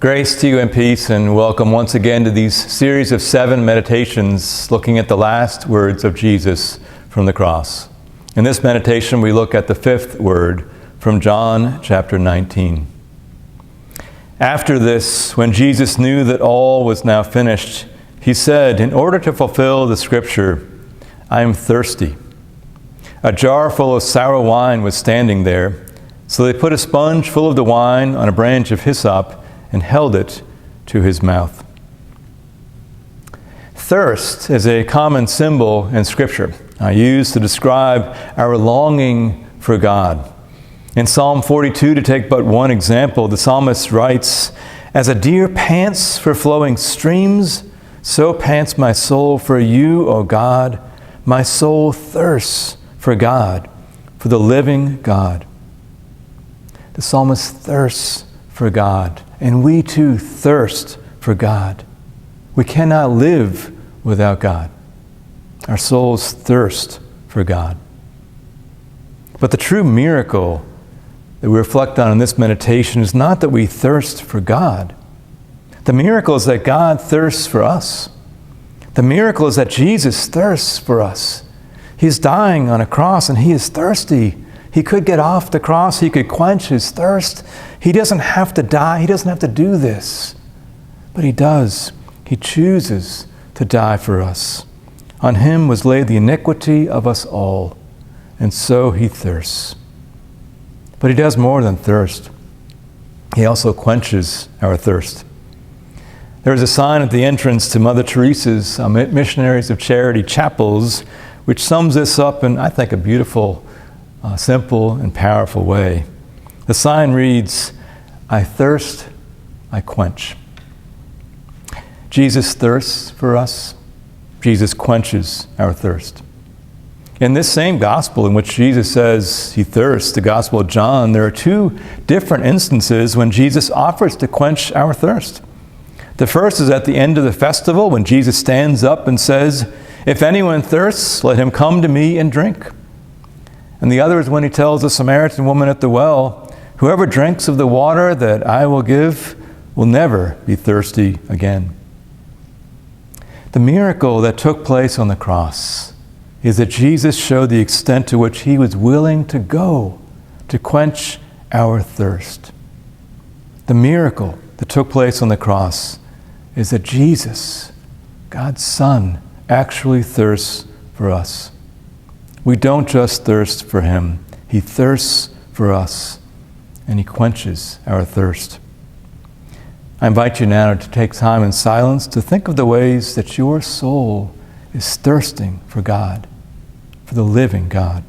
Grace to you and peace, and welcome once again to these series of 7 meditations looking at the last words of Jesus from the cross. In this meditation, we look at the 5th word from John chapter 19. After this, when Jesus knew that all was now finished, he said, in order to fulfill the scripture, I am thirsty. A jar full of sour wine was standing there, so they put a sponge full of the wine on a branch of hyssop and held it to his mouth. Thirst is a common symbol in Scripture, used to describe our longing for God. In Psalm 42, to take but one example, the psalmist writes, "As a deer pants for flowing streams, so pants my soul for you, O God. My soul thirsts for God, for the living God." The psalmist thirsts for God, and we too thirst for God. We cannot live without God. Our souls thirst for God. But the true miracle that we reflect on in this meditation is not that we thirst for God. The miracle is that God thirsts for us. The miracle is that Jesus thirsts for us. He's dying on a cross and he is thirsty. He could get off the cross. He could quench his thirst. He doesn't have to die. He doesn't have to do this. But he does. He chooses to die for us. On him was laid the iniquity of us all, and so he thirsts. But he does more than thirst. He also quenches our thirst. There is a sign at the entrance to Mother Teresa's Missionaries of Charity chapels, which sums this up in, I think, a beautiful, simple and powerful way. The sign reads, "I thirst, I quench." Jesus thirsts for us. Jesus quenches our thirst. In this same gospel in which Jesus says he thirsts, the Gospel of John, there are 2 different instances when Jesus offers to quench our thirst. The first is at the end of the festival when Jesus stands up and says, "If anyone thirsts, let him come to me and drink." And the other is when he tells the Samaritan woman at the well, "Whoever drinks of the water that I will give will never be thirsty again." The miracle that took place on the cross is that Jesus showed the extent to which he was willing to go to quench our thirst. The miracle that took place on the cross is that Jesus, God's Son, actually thirsts for us. We don't just thirst for him. He thirsts for us, and he quenches our thirst. I invite you now to take time in silence to think of the ways that your soul is thirsting for God, for the living God.